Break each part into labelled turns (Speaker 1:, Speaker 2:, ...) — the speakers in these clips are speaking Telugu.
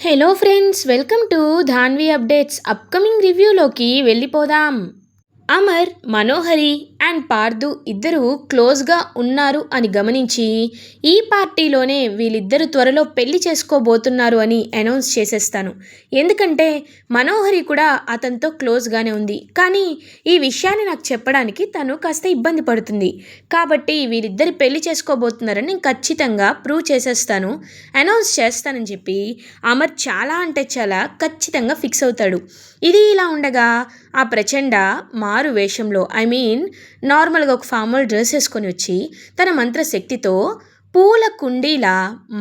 Speaker 1: Hello friends, welcome to Dhanvi updates. Upcoming రివ్యూలోకి వెళ్ళిపోదాం. అమర్, మనోహరి అండ్ పార్దు ఇద్దరు క్లోజ్గా ఉన్నారు అని గమనించి ఈ పార్టీలోనే వీళ్ళిద్దరు త్వరలో పెళ్లి చేసుకోబోతున్నారు అని అనౌన్స్ చేసేస్తాను. ఎందుకంటే మనోహరి కూడా అతనితో క్లోజ్గానే ఉంది, కానీ ఈ విషయాన్ని నాకు చెప్పడానికి తను కాస్త ఇబ్బంది పడుతుంది. కాబట్టి వీళ్ళిద్దరు పెళ్లి చేసుకోబోతున్నారని నేను ఖచ్చితంగా ప్రూవ్ చేసేస్తాను, అనౌన్స్ చేస్తానని చెప్పి అమర్ చాలా అంటే చాలా ఖచ్చితంగా ఫిక్స్ అవుతాడు. ఇది ఇలా ఉండగా ఆ ప్రచండ మారు వేషంలో నార్మల్గా ఒక ఫార్మల్ డ్రెస్ వేసుకొని వచ్చి తన మంత్రశక్తితో పూల కుండీలా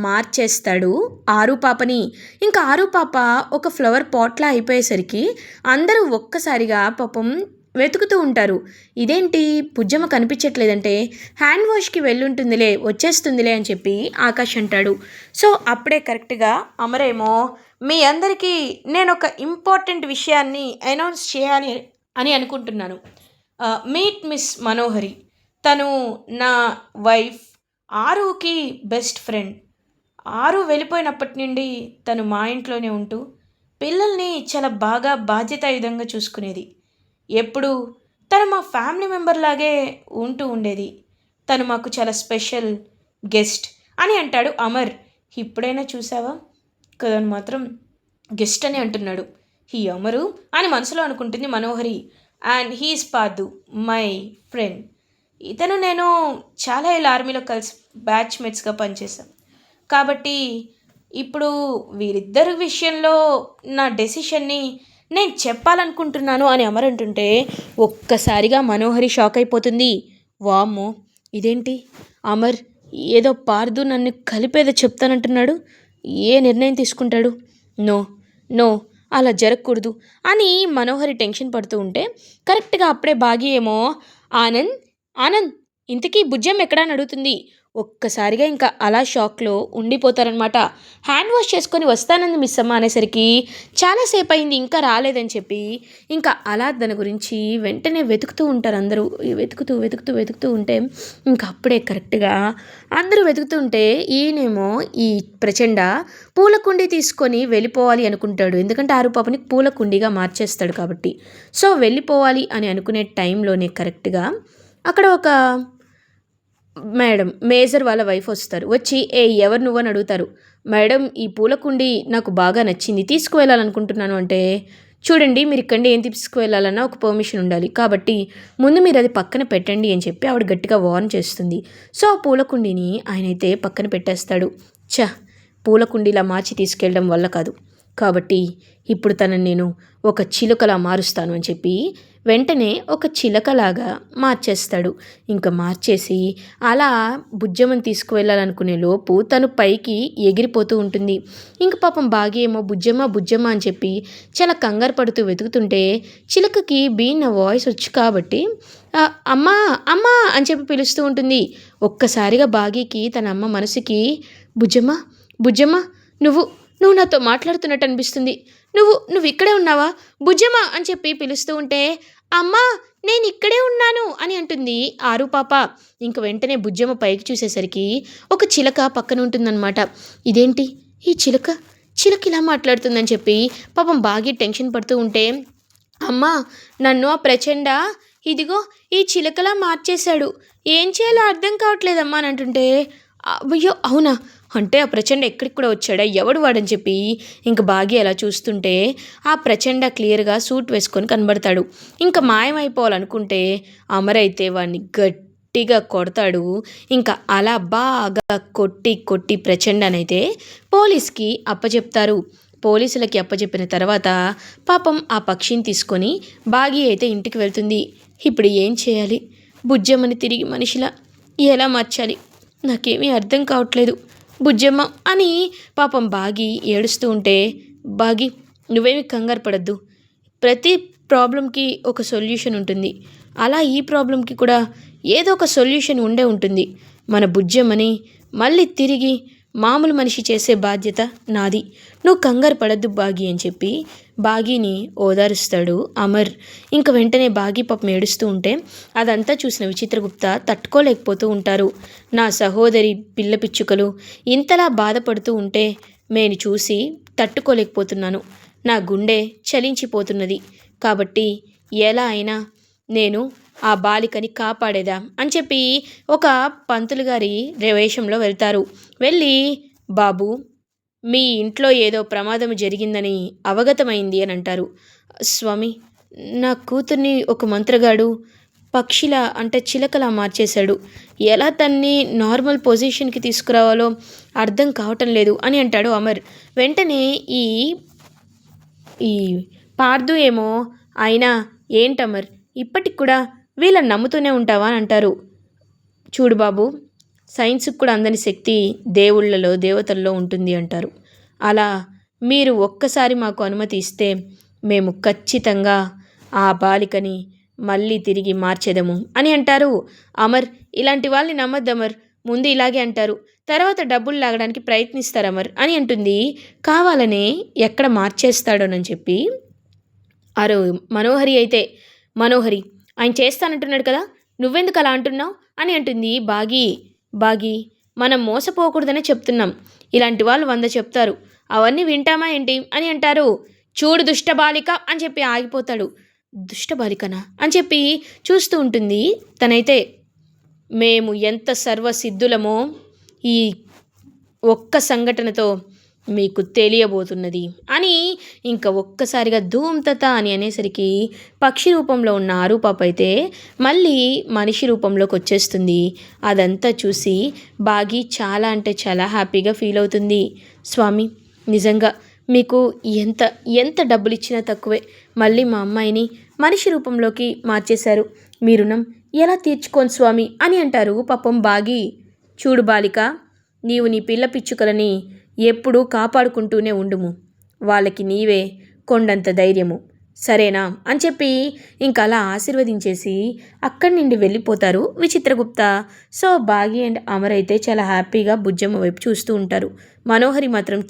Speaker 1: మార్చేస్తాడు ఆరుపాపని. ఇంకా ఆరుపాప ఒక ఫ్లవర్ పాట్లా అయిపోయేసరికి అందరూ ఒక్కసారిగా పాపం వెతుకుతూ ఉంటారు. ఇదేంటి బుజ్జమ్మ కనిపించట్లేదంటే హ్యాండ్ వాష్కి వెళ్ళుంటుందిలే, వచ్చేస్తుందిలే అని చెప్పి ఆకాష్ అంటాడు. సో అప్పుడే కరెక్ట్గా అమరేమో, మీ అందరికీ నేను ఒక ఇంపార్టెంట్ విషయాన్ని అనౌన్స్ చేయాలి అని అనుకుంటున్నాను. మీట్ మిస్ మనోహరి. తను నా వైఫ్, ఆరుకి బెస్ట్ ఫ్రెండ్. ఆరు వెళ్ళిపోయినప్పటి నుండి తను మా ఇంట్లోనే ఉంటూ పిల్లల్ని చాలా బాగా బాధ్యతాయుతంగా చూసుకునేది. ఎప్పుడు తను మా ఫ్యామిలీ మెంబర్ లాగే ఉంటూ ఉండేది. తను మాకు చాలా స్పెషల్ గెస్ట్ అని అంటాడు అమర్. ఇప్పుడైనా చూసావా కదని మాత్రం గెస్ట్ అని అంటున్నాడు. ఈ అమరు అని మనసులో అనుకుంటుంది మనోహరి. అండ్ హీస్ పాదు, మై ఫ్రెండ్. ఇతను నేను చాలా ఏళ్ళ ఆర్మీలో కలిసి బ్యాచ్మేట్స్గా పనిచేశాం. కాబట్టి ఇప్పుడు వీరిద్దరి విషయంలో నా డెసిషన్ని నేను చెప్పాలనుకుంటున్నాను అని అమర్ అంటుంటే ఒక్కసారిగా మనోహరి షాక్ అయిపోతుంది. వామ్మో, ఇదేంటి అమర్ ఏదో పార్దు నన్ను కలిపేదో చెప్తానంటున్నాడు, ఏ నిర్ణయం తీసుకుంటాడు? నో నో, అలా జరగకూడదు అని మనోహరి టెన్షన్ పడుతూ ఉంటే కరెక్ట్గా అప్పుడే బాగి ఏమో, ఆనంద్ ఆనంద్ ఇంతకీ బుజ్జం ఎక్కడా అని అడుగుతుంది. ఒక్కసారిగా ఇంకా అలా షాక్లో ఉండిపోతారనమాట. హ్యాండ్ వాష్ చేసుకొని వస్తానంది మిస్ అమ్మ అనేసరికి చాలాసేపు అయింది ఇంకా రాలేదని చెప్పి ఇంకా అలా దాని గురించి వెంటనే వెతుకుతూ ఉంటారు అందరూ. వెతుకుతూ వెతుకుతూ వెతుకుతూ ఉంటే ఇంకా అప్పుడే కరెక్ట్గా అందరూ వెతుకుతూ ఉంటే ఈయనేమో ఈ ప్రచండ పూల కుండీ తీసుకొని వెళ్ళిపోవాలి అనుకుంటాడు. ఎందుకంటే ఆరు పాపని పూల కుండీగా మార్చేస్తాడు కాబట్టి. సో వెళ్ళిపోవాలి అని అనుకునే టైంలోనే కరెక్ట్గా అక్కడ ఒక మేజర్ వాళ్ళ వైఫ్ వస్తారు. వచ్చి ఎవరు నువ్వు అని అడుగుతారు. మేడం, ఈ పూలకుండి నాకు బాగా నచ్చింది, తీసుకువెళ్ళాలనుకుంటున్నాను అంటే, చూడండి మీరు ఇక్కడి ఏం తీసుకువెళ్ళాలన్నా ఒక పర్మిషన్ ఉండాలి, కాబట్టి ముందు మీరు అది పక్కన పెట్టండి అని చెప్పి ఆవిడ గట్టిగా వార్న్ చేస్తుంది. సో ఆ పూలకుండీని ఆయనైతే పక్కన పెట్టేస్తాడు. పూలకుండీలా మార్చి తీసుకెళ్ళడం వల్ల కాదు, కాబట్టి ఇప్పుడు తనని నేను ఒక చిలుకలా మారుస్తాను అని చెప్పి వెంటనే ఒక చిలకలాగా మార్చేస్తాడు. ఇంకా మార్చేసి అలా బుజ్జమ్మని తీసుకువెళ్ళాలనుకునే లోపు తను పైకి ఎగిరిపోతూ ఉంటుంది. ఇంక పాపం బాగి ఏమో బుజ్జమ్మ బుజ్జమ్మ అని చెప్పి చాలా కంగారు పడుతూ వెతుకుతుంటే చిలకకి బీన్న వాయిస్ వచ్చు కాబట్టి అమ్మా అమ్మా అని చెప్పి పిలుస్తూ ఉంటుంది. ఒక్కసారిగా బాగీకి తన అమ్మ మనసుకి, బుజ్జమ్మ బుజ్జమ్మ నువ్వు నువ్వు నాతో మాట్లాడుతున్నట్టు అనిపిస్తుంది, నువ్వు ఇక్కడే ఉన్నావా బుజ్జమ్మ అని చెప్పి పిలుస్తూ ఉంటే, అమ్మా నేను ఇక్కడే ఉన్నాను అని అంటుంది ఆరు పాప. ఇంక వెంటనే బుజ్జమ్మ పైకి చూసేసరికి ఒక చిలక పక్కన ఉంటుందన్నమాట. ఇదేంటి ఈ చిలక ఇలా మాట్లాడుతుందని చెప్పి పాపం బాగా టెన్షన్ పడుతూ ఉంటే, అమ్మా నన్ను ఆ ప్రచండ ఇదిగో ఈ చిలకలా మార్చేశాడు, ఏం చేయాలో అర్థం కావట్లేదమ్మా అని అంటుంటే, అయ్యో అవునా అంటే ఆ ప్రచండ ఎక్కడికి కూడా వచ్చాడా, ఎవడు వాడని చెప్పి ఇంక బాగి అలా చూస్తుంటే ఆ ప్రచండ క్లియర్గా సూట్ వేసుకొని కనబడతాడు. ఇంకా మాయమైపోవాలనుకుంటే అమరైతే వాడిని గట్టిగా కొడతాడు. ఇంకా అలా బాగా కొట్టి ప్రచండనైతే పోలీస్కి అప్పచెప్తారు. పోలీసులకి అప్పచెప్పిన తర్వాత పాపం ఆ పక్షిని తీసుకొని బాగి అయితే ఇంటికి వెళ్తుంది. ఇప్పుడు ఏం చేయాలి, బుజ్జమ్మని తిరిగి మనిషిలా ఎలా మార్చాలి, నాకేమీ అర్థం కావట్లేదు బుజ్జమ్మ అని పాపం బాగి ఏడుస్తూ ఉంటే, బాగి నువ్వేమి కంగారు పడద్దు, ప్రతి ప్రాబ్లంకి ఒక సొల్యూషన్ ఉంటుంది, అలా ఈ ప్రాబ్లంకి కూడా ఏదో ఒక సొల్యూషన్ ఉండే ఉంటుంది. మన బుజ్జమ్మని మళ్ళీ తిరిగి మామూలు మనిషి చేసే బాధ్యత నాది, నువ్వు కంగారు పడద్దు బాగి అని చెప్పి బాగీని ఓదారుస్తాడు అమర్. ఇంక వెంటనే బాగి పాపం ఏడుస్తూ ఉంటే అదంతా చూసిన విచిత్రగుప్త తట్టుకోలేకపోతూ ఉంటారు. నా సహోదరి పిల్ల పిచ్చుకలు ఇంతలా బాధపడుతూ ఉంటే నేను చూసి తట్టుకోలేకపోతున్నాను. నా గుండె చలించిపోతున్నది. కాబట్టి ఎలా అయినా నేను ఆ బాలికని కాపాడేదా అని చెప్పి ఒక పంతులు గారి వేషంలో వెళ్తారు. వెళ్ళి, బాబు, మీ ఇంట్లో ఏదో ప్రమాదం జరిగిందని అవగతమైంది అని అంటారు. స్వామి, నా కూతుర్ని ఒక మంత్రగాడు పక్షిలా అంటే చిలకలా మార్చేశాడు. ఎలా తన్ని నార్మల్ పొజిషన్కి తీసుకురావాలో అర్థం కావటం లేదు అని అంటాడు అమర్. వెంటనే ఈ ఈ పార్దు ఏమో, అయినా ఏంటమర్, ఇప్పటికి కూడా వీళ్ళని నమ్ముతూనే ఉంటావా అని అంటారు. చూడు బాబు, సైన్స్కి కూడా అందని శక్తి దేవుళ్ళలో దేవతల్లో ఉంటుంది అంటారు. అలా మీరు ఒక్కసారి మాకు అనుమతి ఇస్తే మేము ఖచ్చితంగా ఆ బాలికని మళ్ళీ తిరిగి మార్చేదము అని అంటారు. అమర్, ఇలాంటి వాళ్ళని నమ్మద్దు అమర్, ముందు ఇలాగే అంటారు, తర్వాత డబ్బులు లాగడానికి ప్రయత్నిస్తారు అమర్ అని అంటుంది. కావాలనే ఎక్కడ మార్చేస్తాడోనని చెప్పి అరు మనోహరి అయితే, మనోహరి, ఆయన చేస్తానంటున్నాడు కదా, నువ్వెందుకు అలా అంటున్నావు అని అంటుంది. బాగి, మనం మోసపోకూడదనే చెప్తున్నాం. ఇలాంటి వాళ్ళు 100 చెప్తారు, అవన్నీ వింటామా ఏంటి అని అంటారు. చూడు దుష్టబాలిక అని చెప్పి ఆగిపోతాడు. దుష్టబాలికనా అని చెప్పి చూస్తూ ఉంటుంది. తనైతే, మేము ఎంత సర్వసిద్ధులమో ఈ ఒక్క సంఘటనతో మీకు తెలియబోతున్నది అని ఇంకా ఒక్కసారిగా ధూమ్తత అని అనేసరికి పక్షి రూపంలో ఉన్న ఆరూపాప అయితే మళ్ళీ మనిషి రూపంలోకి వచ్చేస్తుంది. అదంతా చూసి బాగి చాలా అంటే చాలా హ్యాపీగా ఫీల్ అవుతుంది. స్వామి, నిజంగా మీకు ఎంత డబ్బులు ఇచ్చినా తక్కువే. మళ్ళీ మా అమ్మాయిని మనిషి రూపంలోకి మార్చేశారు. మీ రుణం ఎలా తీర్చుకోను స్వామి అని అంటారు. పాపం బాగి, చూడు బాలిక, నీవు నీ పిల్ల పిచ్చుకలని ఎప్పుడూ కాపాడుకుంటూనే ఉండుము. వాళ్ళకి నీవే కొండంత ధైర్యము, సరేనా అని చెప్పి ఇంకా అలా ఆశీర్వదించేసి అక్కడి నుండి వెళ్ళిపోతారు విచిత్రగుప్త. సో బాగి అండ్ అమర్ అయితే చాలా హ్యాపీగా బుజ్జమ్మ వైపు చూస్తూ ఉంటారు. మనోహరి మాత్రం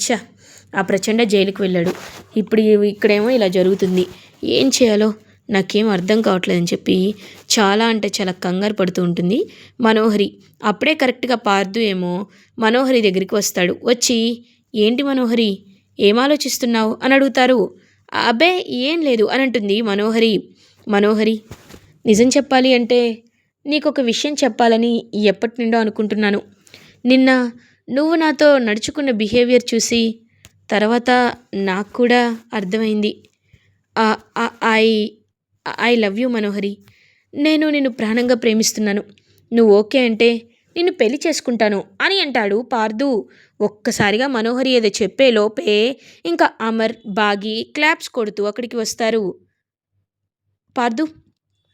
Speaker 1: ఆ ప్రచండ జైలుకి వెళ్ళాడు, ఇప్పుడు ఇక్కడేమో ఇలా జరుగుతుంది, ఏం చేయాలో నాకేం అర్థం కావట్లేదని చెప్పి చాలా అంటే చాలా కంగారు పడుతూ ఉంటుంది మనోహరి. అప్పుడే కరెక్ట్గా పార్దు ఏమో మనోహరి దగ్గరికి వస్తాడు. వచ్చి, ఏంటి మనోహరి, ఏం ఆలోచిస్తున్నావు అని అడుగుతారు. అబ్బే ఏం లేదు అని అంటుంది మనోహరి, నిజం చెప్పాలి అంటే నీకు ఒక విషయం చెప్పాలని ఎప్పటి నుండో అనుకుంటున్నాను. నిన్న నువ్వు నాతో నడుచుకున్న బిహేవియర్ చూసి తర్వాత నాకు కూడా అర్థమైంది. ఐ లవ్ యూ మనోహరి. నేను నిన్ను ప్రాణంగా ప్రేమిస్తున్నాను. నువ్వు ఓకే అంటే నిన్ను పెళ్లి చేసుకుంటాను అని అంటాడు పార్దు. ఒక్కసారిగా మనోహరి ఏదో చెప్పే లోపే ఇంకా అమర్, బాగి క్లాప్స్ కొడుతూ అక్కడికి వస్తారు. పార్దు,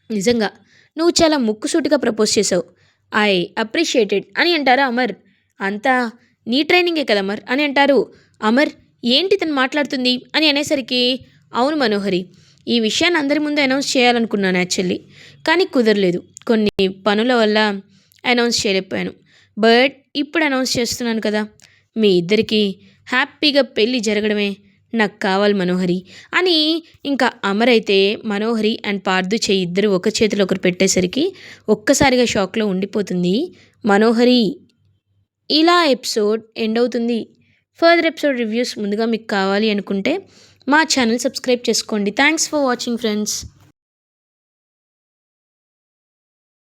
Speaker 1: నిజంగా నువ్వు చాలా ముక్కుసూటిగా ప్రపోజ్ చేసావు. ఐ అప్రిషియేటెడ్ అని అంటారు అమర్. అంతా నీ ట్రైనింగే కదా అమర్ అని అంటారు. అమర్, ఏంటి తను మాట్లాడుతుంది అని అనేసరికి, అవును మనోహరి, ఈ విషయాన్ని అందరి ముందు అనౌన్స్ చేయాలనుకున్నాను యాక్చువల్లీ, కానీ కుదరలేదు. కొన్ని పనుల వల్ల అనౌన్స్ చేయలేకపోయాను. బట్ ఇప్పుడు అనౌన్స్ చేస్తున్నాను కదా, మీ ఇద్దరికీ హ్యాపీగా పెళ్ళి జరగడమే నాకు కావాలి మనోహరి అని ఇంకా అమర్ అయితే మనోహరి అండ్ పార్దు ఇద్దరు ఒక చేతిలో ఒకరు పెట్టేసరికి ఒక్కసారిగా షాక్లో ఉండిపోతుంది మనోహరి. ఇలా ఎపిసోడ్ ఎండ్ అవుతుంది. ఫర్దర్ ఎపిసోడ్ రివ్యూస్ ముందుగా మీకు కావాలి అనుకుంటే మా ఛానల్ సబ్స్క్రైబ్ చేసుకోండి. Thanks for watching friends.